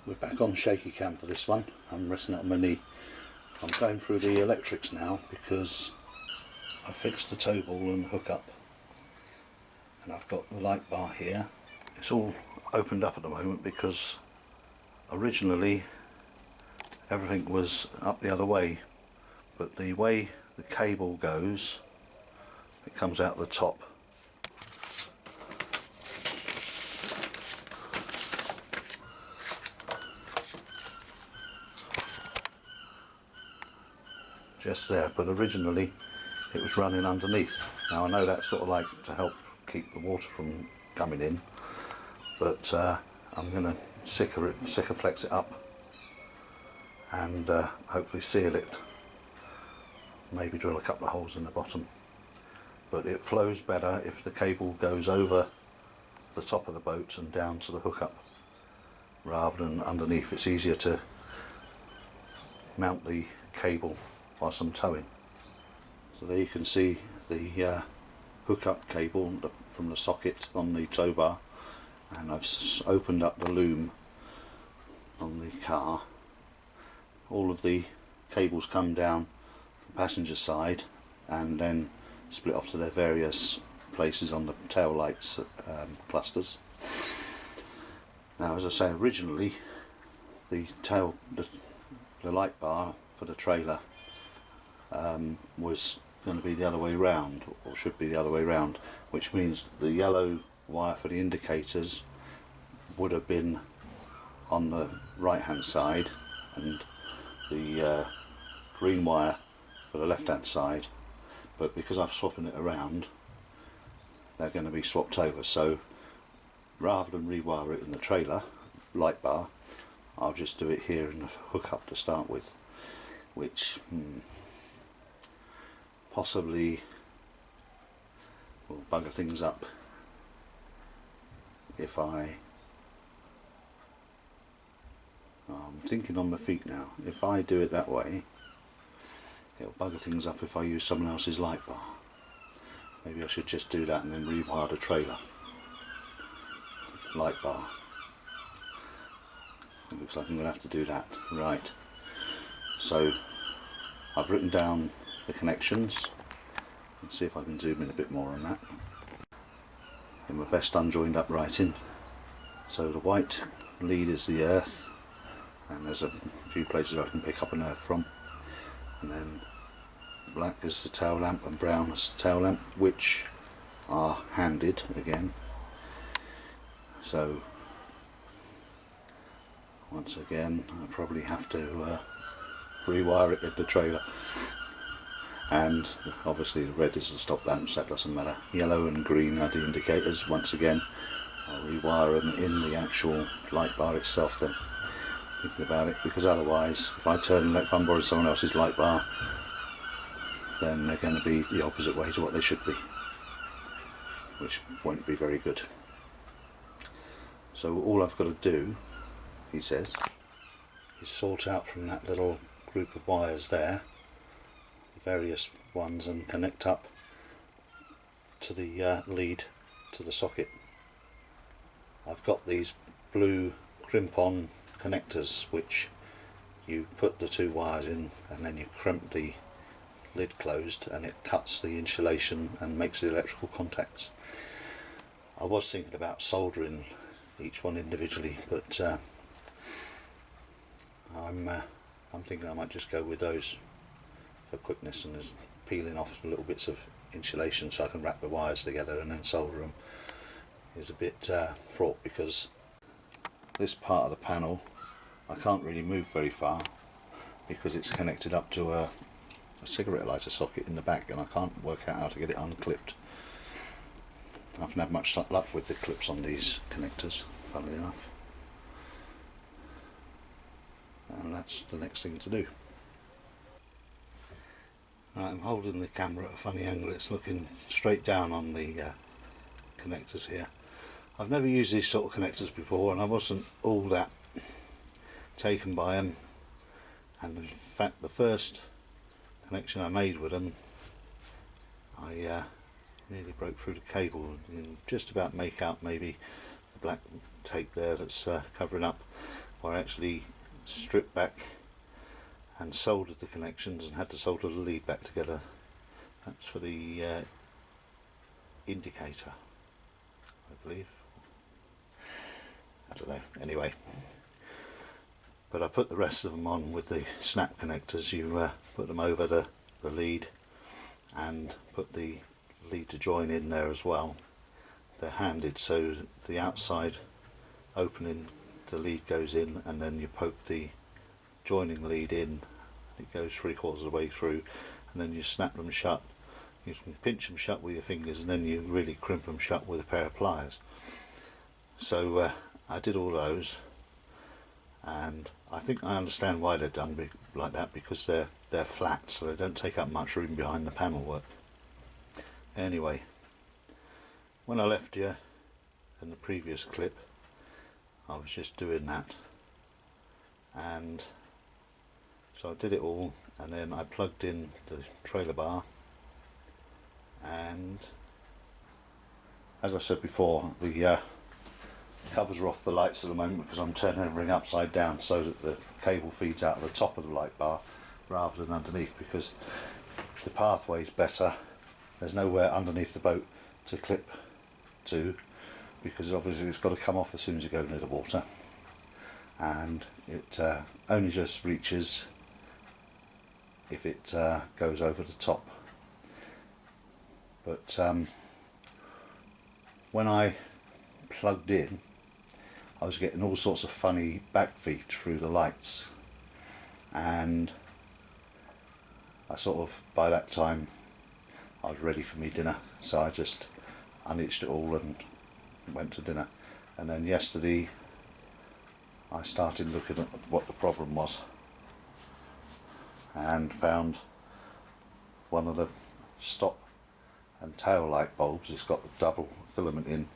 We're back on shaky cam for this one. I'm resting on my knee. I'm going through the electrics now because I fixed the tow ball and hook up, and I've got the light bar here. It's all opened up at the moment because originally everything was up the other way, but the way the cable goes, it comes out the top. Just there, but originally it was running underneath. Now I know that's sort of like to help keep the water from coming in, but I'm going to Sikaflex it up and hopefully seal it. Maybe drill a couple of holes in the bottom, but it flows better if the cable goes over the top of the boat and down to the hookup rather than underneath. It's easier to mount the cable whilst I'm towing. So there you can see the hookup cable from the socket on the tow bar, and I've opened up the loom on the car. All of the cables come down the passenger side and then split off to their various places on the tail lights clusters. Now, as I say, originally the light bar for the trailer was going to be the other way round, or should be the other way round, which means the yellow wire for the indicators would have been on the right hand side and the green wire for the left hand side, but because I've swapping it around, they're going to be swapped over. So rather than rewire it in the trailer light bar, I'll just do it here in the hookup to start with, which possibly will bugger things up if I'm thinking on my feet now. If I do it that way, it'll bugger things up if I use someone else's light bar. Maybe I should just do that and then rewire the trailer light bar. It looks like I'm going to have to do that. Right, so I've written down the connections. Let's see if I can zoom in a bit more on that in my best unjoined up writing. So the white lead is the earth, and there's a few places I can pick up an earth from, and then black is the tail lamp and brown is the tail lamp, which are handed again. So once again I probably have to rewire it in the trailer. And obviously the red is the stop lamps, that doesn't matter. Yellow and green are the indicators. Once again, I'll rewire them in the actual light bar itself then, thinking about it, because otherwise if I'm borrowing someone else's light bar, then they're going to be the opposite way to what they should be, which won't be very good. So all I've got to do, he says, is sort out from that little group of wires there various ones and connect up to the lead to the socket. I've got these blue crimp-on connectors which you put the two wires in and then you crimp the lid closed and it cuts the insulation and makes the electrical contacts. I was thinking about soldering each one individually, but I'm thinking I might just go with those for quickness, and just peeling off little bits of insulation so I can wrap the wires together and then solder them is a bit fraught, because this part of the panel I can't really move very far because it's connected up to a cigarette lighter socket in the back, and I can't work out how to get it unclipped. I haven't had much luck with the clips on these connectors, funnily enough, and that's the next thing to do. Right, I'm holding the camera at a funny angle, it's looking straight down on the connectors here. I've never used these sort of connectors before, and I wasn't all that taken by them, and in fact the first connection I made with them, I nearly broke through the cable and just about make out maybe the black tape there that's covering up. where I actually stripped back and soldered the connections and had to solder the lead back together. That's for the indicator, I believe. I don't know, anyway. But I put the rest of them on with the snap connectors. You put them over the lead and put the lead to join in there as well. They're handed, so the outside opening, the lead goes in, and then you poke the joining lead in. It goes 3/4 of the way through, and then you snap them shut. You can pinch them shut with your fingers, and then you really crimp them shut with a pair of pliers. So I did all those, and I think I understand why they're done like that, because they're flat, so they don't take up much room behind the panel work. Anyway, when I left you in the previous clip, I was just doing that, and so I did it all, and then I plugged in the trailer bar, and as I said before, the covers are off the lights at the moment because I'm turning everything upside down so that the cable feeds out of the top of the light bar rather than underneath, because the pathway is better. There's nowhere underneath the boat to clip to, because obviously it's got to come off as soon as you go near the water, and it only just reaches if it goes over the top. But when I plugged in, I was getting all sorts of funny backfeed through the lights, and I sort of, by that time I was ready for me dinner, so I just unhitched it all and went to dinner. And then yesterday I started looking at what the problem was, and found one of the stop and tail light bulbs. It's got the double filament in,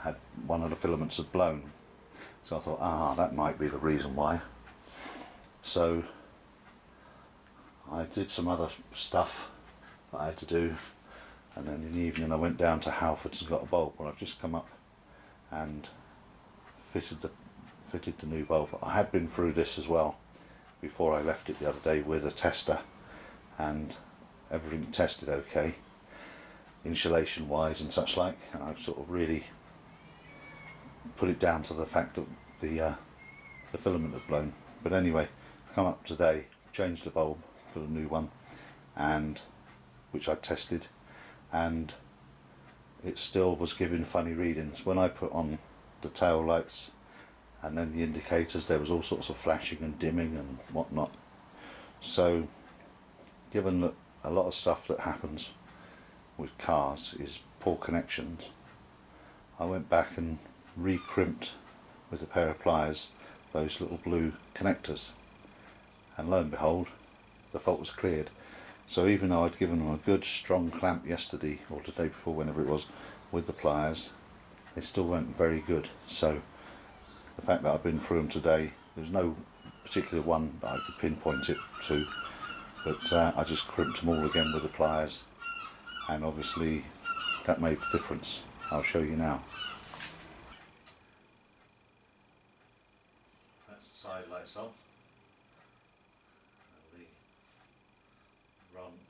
had one of the filaments had blown, so I thought, that might be the reason why. So I did some other stuff that I had to do, and then in the evening I went down to Halfords and got a bulb. Well, I've just come up and fitted the new bulb. I had been through this as well before I left it the other day with a tester, and everything tested okay, insulation wise and such like, and I've sort of really put it down to the fact that the filament had blown. But anyway, come up today, changed the bulb for the new one, and which I tested, and it still was giving funny readings. When I put on the tail lights and then the indicators, there was all sorts of flashing and dimming and whatnot. So given that a lot of stuff that happens with cars is poor connections, I went back and re-crimped with a pair of pliers those little blue connectors, and lo and behold, the fault was cleared. So even though I'd given them a good strong clamp yesterday or the day before, whenever it was, with the pliers, they still weren't very good. So the fact that I've been through them today, there's no particular one that I could pinpoint it to, but I just crimped them all again with the pliers, and obviously that made the difference. I'll show you now. That's the side lights off, and the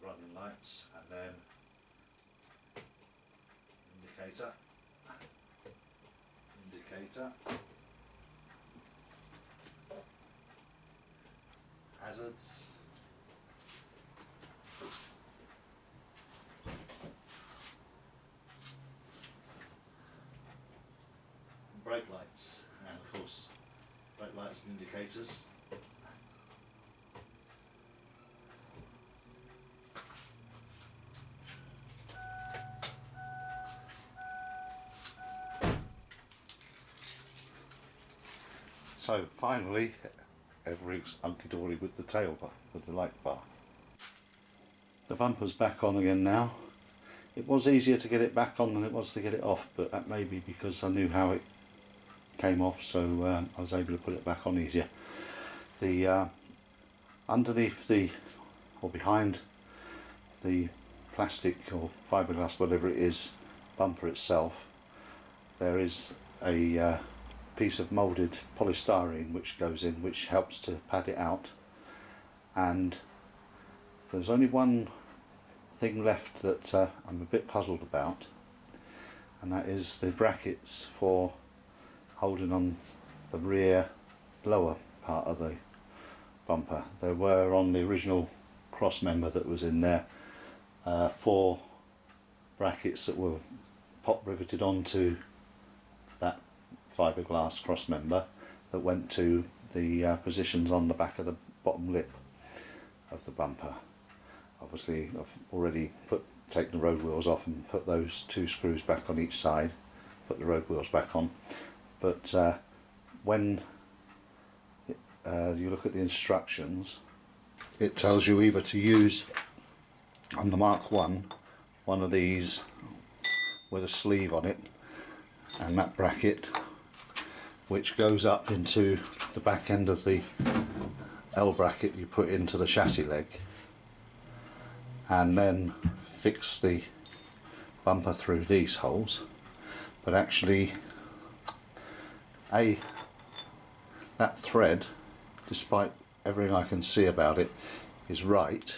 running lights, and then indicator, hazards, brake lights, and of course brake lights and indicators. So finally, everything's hunky-dory with the tail bar, with the light bar. The bumper's back on again now. It was easier to get it back on than it was to get it off, but that may be because I knew how it came off, so I was able to put it back on easier. The underneath the, or behind the plastic or fiberglass, whatever it is, bumper itself, there is a piece of moulded polystyrene which goes in, which helps to pad it out. And there's only one thing left that I'm a bit puzzled about, and that is the brackets for holding on the rear lower part of the bumper. There were on the original cross member that was in there 4 brackets that were pop riveted onto that fiberglass cross member that went to the positions on the back of the bottom lip of the bumper. Obviously I've already taken the road wheels off and put those 2 screws back on each side, put the road wheels back on, but when you look at the instructions, it tells you either to use on the Mark 1 one of these with a sleeve on it and that bracket which goes up into the back end of the L bracket you put into the chassis leg, and then fix the bumper through these holes. But actually that thread, despite everything I can see about it, is right,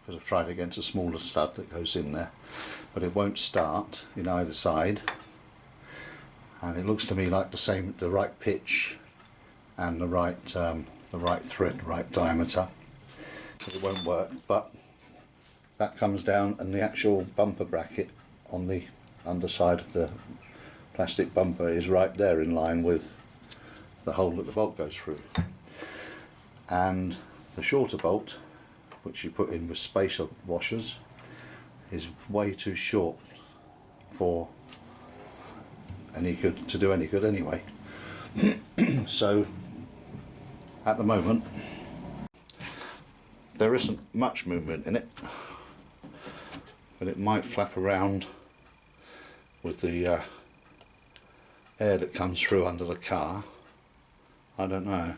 because I've tried against a smaller stud that goes in there, but it won't start in either side, and it looks to me like the right pitch and the right thread, right diameter, but it won't work. But that comes down, and the actual bumper bracket on the underside of the plastic bumper is right there in line with the hole that the bolt goes through. And the shorter bolt, which you put in with spacer washers, is way too short for to do any good anyway. So at the moment there isn't much movement in it, but it might flap around with the air that comes through under the car. I don't know.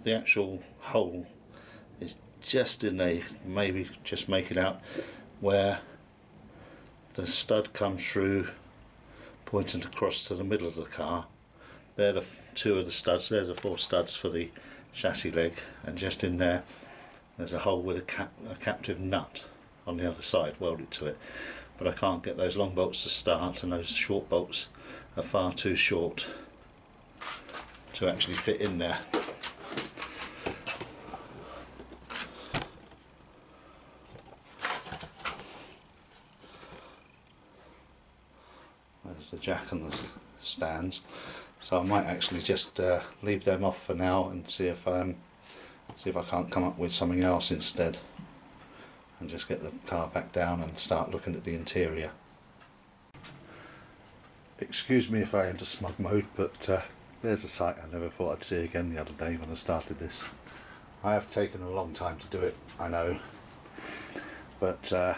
The actual hole is just in there, maybe just make it out where the stud comes through pointing across to the middle of the car. They're the 2 of the studs, there's the 4 studs for the chassis leg, and just in there there's a hole with a captive nut on the other side welded to it. But I can't get those long bolts to start, and those short bolts are far too short to actually fit in there. There's the jack and the stands, so I might actually just leave them off for now and see if I can't come up with something else instead, and just get the car back down and start looking at the interior. Excuse me if I enter smug mode, but there's a sight I never thought I'd see again the other day when I started this. I have taken a long time to do it, I know, but it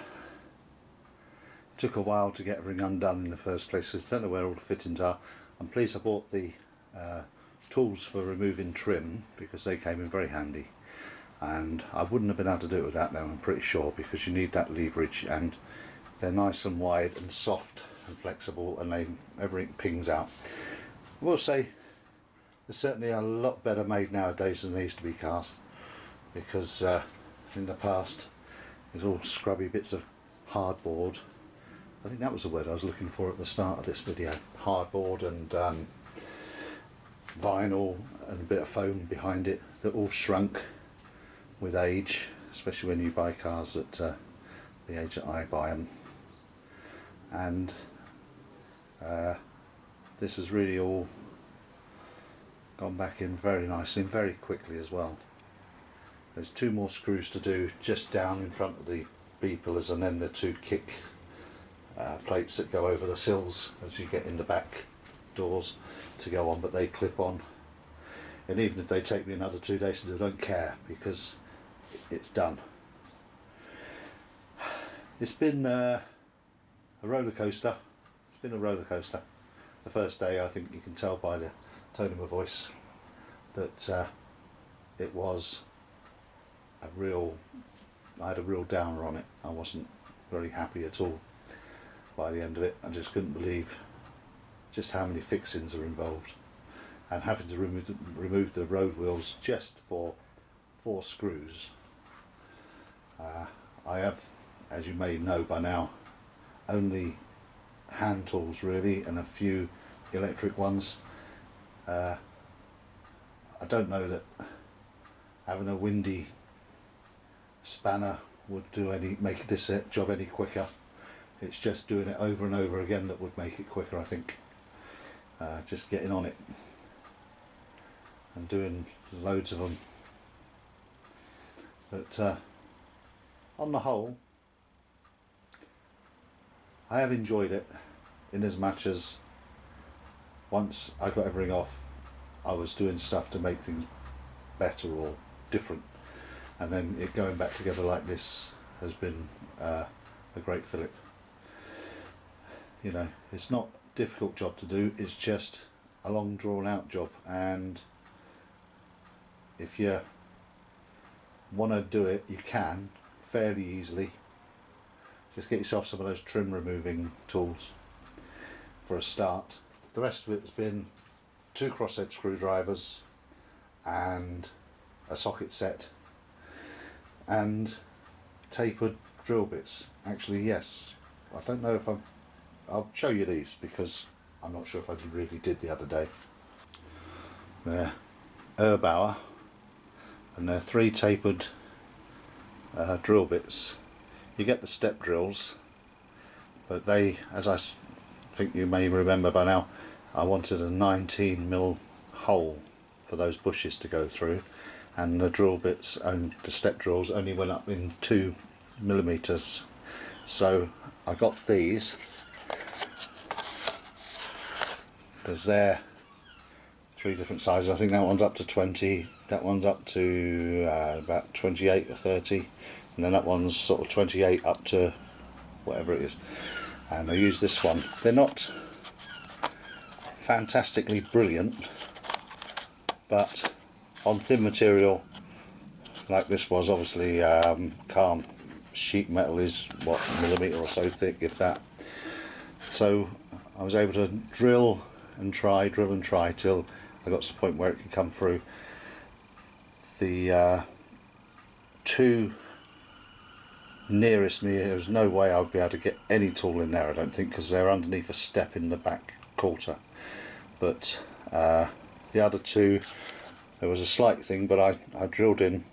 took a while to get everything undone in the first place, because I don't know where all the fittings are. I'm pleased I bought the tools for removing trim, because they came in very handy, and I wouldn't have been able to do it without them, I'm pretty sure, because you need that leverage, and they're nice and wide and soft and flexible, and everything pings out. I will say they're certainly a lot better made nowadays than they used to be cars, because in the past it was all scrubby bits of hardboard. I think that was the word I was looking for at the start of this video. Hardboard and vinyl and a bit of foam behind it that all shrunk with age, especially when you buy cars at the age that I buy them. And this has really all gone back in very nicely and very quickly as well. There's 2 more screws to do just down in front of the B pillars, and then the 2 kick plates that go over the sills as you get in the back doors to go on, but they clip on, and even if they take me another 2 days to do, I don't care, because it's done. It's been a roller coaster. It's been a roller coaster. The first day, I think you can tell by the tone of my voice that it was I had a real downer on it. I wasn't very happy at all by the end of it. I just couldn't believe just how many fixings are involved, and having to remove the road wheels just for 4 screws. I have, as you may know by now, only hand tools really, and a few electric ones. I don't know that having a windy spanner would make this job any quicker. It's just doing it over and over again that would make it quicker, I think. Just getting on it and doing loads of them. But on the whole, I have enjoyed it, in as much as once I got everything off, I was doing stuff to make things better or different, and then it going back together like this has been a great fillip. You know, it's not a difficult job to do, it's just a long drawn out job, and if you want to do it, you can fairly easily. Just get yourself some of those trim removing tools for a start. The rest of it's been 2 crosshead screwdrivers and a socket set and tapered drill bits. Actually, yes, I don't know if I'll show you these because I'm not sure if I really did the other day. They're Erbauer, and they're 3 tapered drill bits. You get the step drills, but they, as I think you may remember by now, I wanted a 19mm hole for those bushes to go through, and the drill bits and the step drills only went up in 2mm. So I got these because they're 3 different sizes. I think that one's up to 20, that one's up to about 28 or 30, and then that one's sort of 28 up to whatever it is. And I use this one. They're not fantastically brilliant, but on thin material like this was, obviously calm sheet metal is what, a millimetre or so thick, if that. So I was able to drill and try till I got to the point where it could come through. The 2 nearest me, there was no way I would be able to get any tool in there, I don't think, because they're underneath a step in the back quarter. But the other 2, there was a slight thing, but I drilled in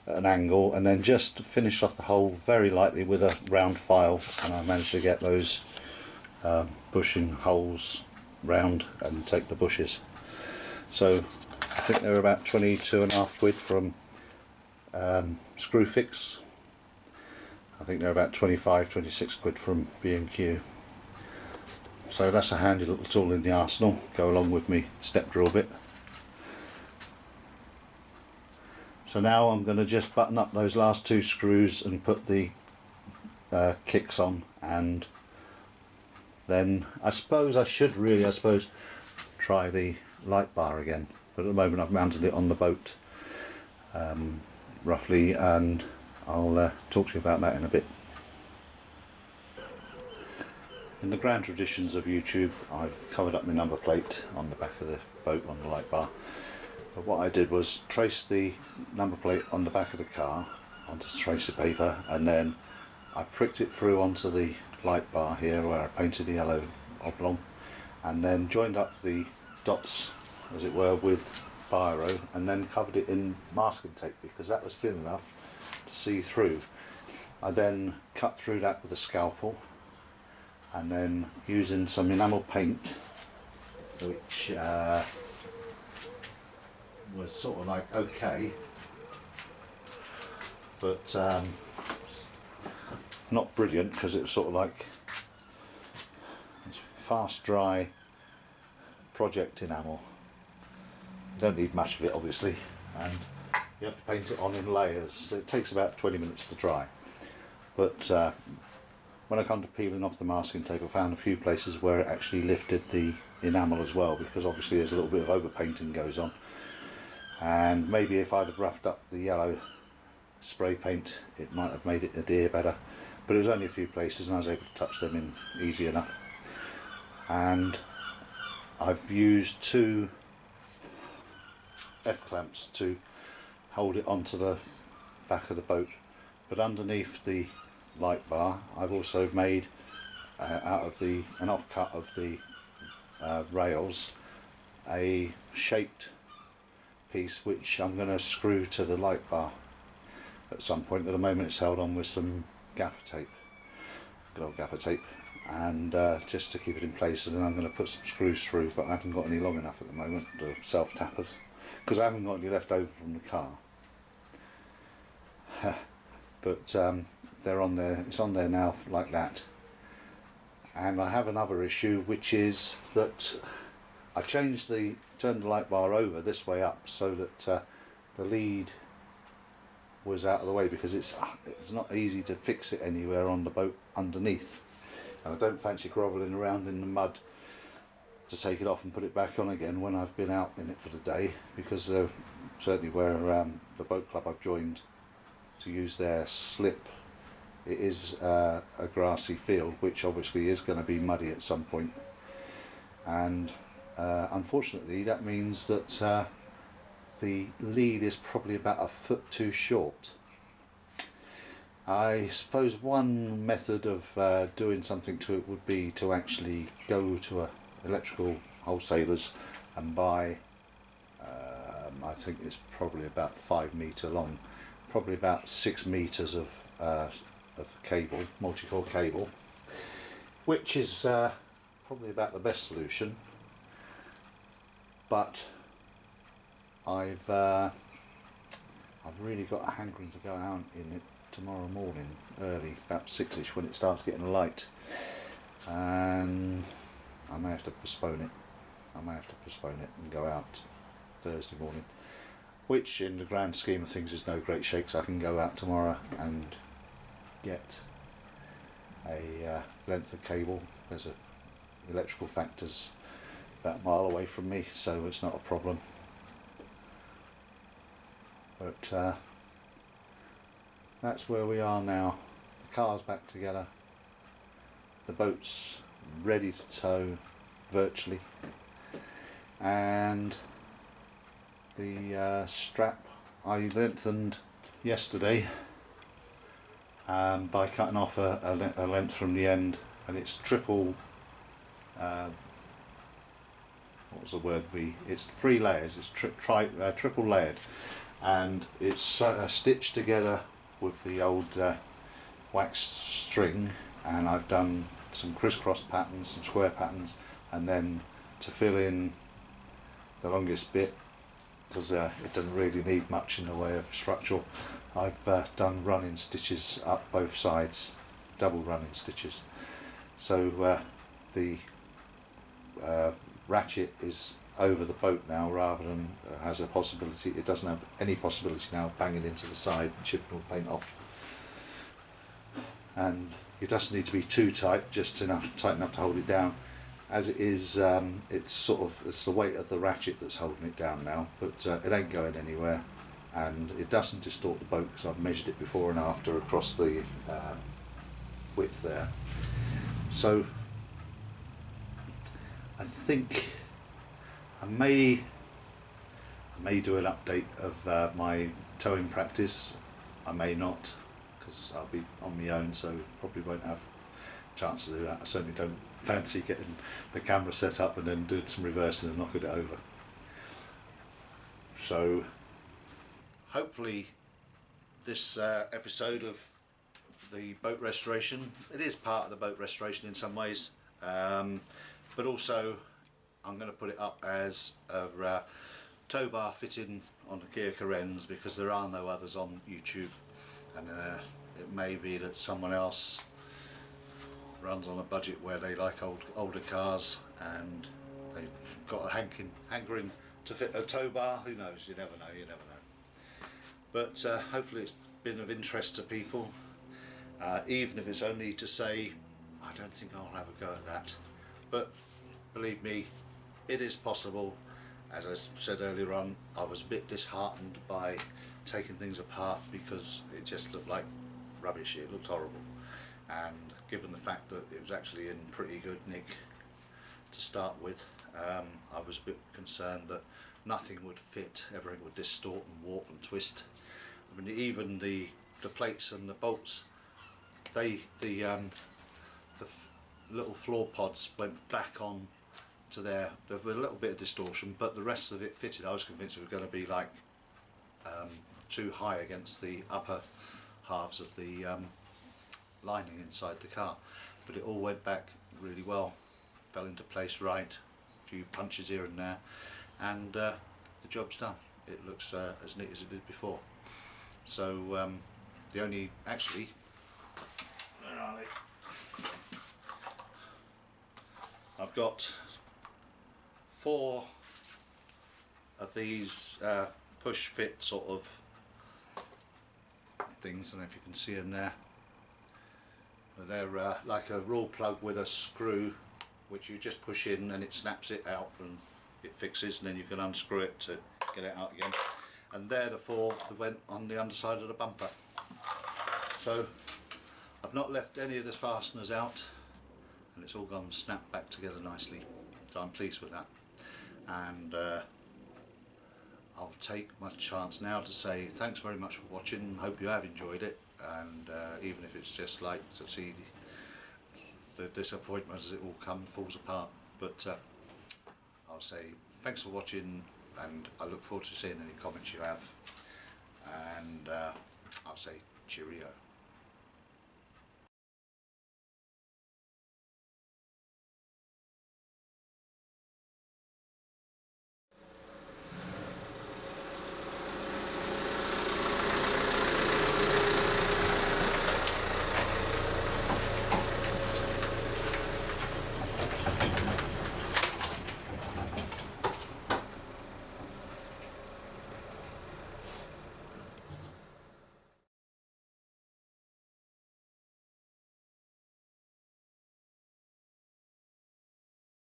at an angle and then just finished off the hole very lightly with a round file, and I managed to get those bushing holes round and take the bushes. So I think they're about 22.5 quid from Screwfix. I think they're about 25-26 quid from B&Q. So that's a handy little tool in the arsenal, go along with me step drill bit. So now I'm going to just button up those last 2 screws and put the kicks on, and then I suppose I should try the light bar again, but at the moment I've mounted it on the boat roughly, and I'll talk to you about that in a bit. In the grand traditions of YouTube, I've covered up my number plate on the back of the boat on the light bar, but what I did was trace the number plate on the back of the car onto tracer paper, and then I pricked it through onto the light bar here where I painted the yellow oblong, and then joined up the dots, as it were, with biro, and then covered it in masking tape because that was thin enough to see through. I then cut through that with a scalpel, and then using some enamel paint, which was sort of like okay, but not brilliant, because it was sort of like fast dry project enamel. You don't need much of it obviously, and you have to paint it on in layers, so it takes about 20 minutes to dry. But when I come to peeling off the masking tape, I found a few places where it actually lifted the enamel as well, because obviously there's a little bit of overpainting goes on, and maybe if I'd have roughed up the yellow spray paint it might have made it adhere better, but it was only a few places and I was able to touch them in easy enough. And I've used 2 F-clamps to hold it onto the back of the boat, but underneath the light bar I've also made out of an offcut of the rails a shaped piece which I'm going to screw to the light bar at some point. At the moment it's held on with some gaffer tape, good old gaffer tape, and just to keep it in place, and then I'm going to put some screws through, but I haven't got any long enough at the moment, the self tappers, because I haven't got any left over from the car. But they're on there, it's on there now like that. And I have another issue, which is that I turned the light bar over this way up so that the lead was out of the way, because it's not easy to fix it anywhere on the boat underneath, and I don't fancy grovelling around in the mud to take it off and put it back on again when I've been out in it for the day, because certainly where the boat club I've joined to use their slip, it is a grassy field, which obviously is going to be muddy at some point, and unfortunately that means that the lead is probably about a foot too short. I suppose one method of doing something to it would be to actually go to a electrical wholesalers and buy, I think it's probably about 5 metre long, probably about 6 metres of cable, multi-core cable, which is probably about the best solution. But I've really got a hankering to go out in it tomorrow morning early, about 6ish, when it starts getting light, and I may have to postpone it and go out Thursday morning, which in the grand scheme of things is no great shakes. I can go out tomorrow and get a length of cable. There's a electrical factors about a mile away from me, so it's not a problem. But that's where we are now. The car's back together, the boat's ready to tow virtually, and the strap I lengthened yesterday by cutting off a length from the end, and it's triple, what was the word, it's 3 layers, it's triple layered, and it's stitched together with the old wax string, and I've done some crisscross patterns, some square patterns, and then to fill in the longest bit, because it doesn't really need much in the way of structural, I've done running stitches up both sides, double running stitches, so the ratchet is over the boat now, rather than has a possibility, it doesn't have any possibility now of banging into the side and chipping all the paint off. And it doesn't need to be too tight, just tight enough to hold it down. As it is, it's the weight of the ratchet that's holding it down now, but it ain't going anywhere, and it doesn't distort the boat, because I've measured it before and after across the width there. So I think I may do an update of my towing practice. I may not, because I'll be on my own, so probably won't have a chance to do that. I certainly don't fancy getting the camera set up and then doing some reversing and knocking it over. So hopefully this episode of the boat restoration, it is part of the boat restoration in some ways, but also I'm going to put it up as a tow bar fitting on the Kia Carens, because there are no others on YouTube, and it may be that someone else runs on a budget where they like older cars and they've got a hankering to fit a tow bar. Who knows? You never know. But hopefully it's been of interest to people, even if it's only to say I don't think I'll have a go at that, but believe me, it is possible. As I said earlier on, I was a bit disheartened by taking things apart, because it just looked like rubbish, it looked horrible, and given the fact that it was actually in pretty good nick, to start with. I was a bit concerned that nothing would fit, everything would distort and warp and twist. I mean, even the plates and the bolts, the little floor pods went back on to there with a little bit of distortion, but the rest of it fitted. I was convinced it was going to be like too high against the upper halves of the lining inside the car, but it all went back really well, fell into place right, a few punches here and there, and the job's done. It looks as neat as it did before. So the only, actually, where are they? I've got 4 of these push fit sort of things. I don't know if you can see them there. They're like a raw plug with a screw which you just push in and it snaps it out and it fixes, and then you can unscrew it to get it out again. And they're the 4 that went on the underside of the bumper. So I've not left any of the fasteners out, and it's all gone snapped back together nicely. So I'm pleased with that. And I'll take my chance now to say thanks very much for watching. Hope you have enjoyed it, and even if it's just like to see the disappointment as it all falls apart. But I'll say thanks for watching, and I look forward to seeing any comments you have, and I'll say cheerio.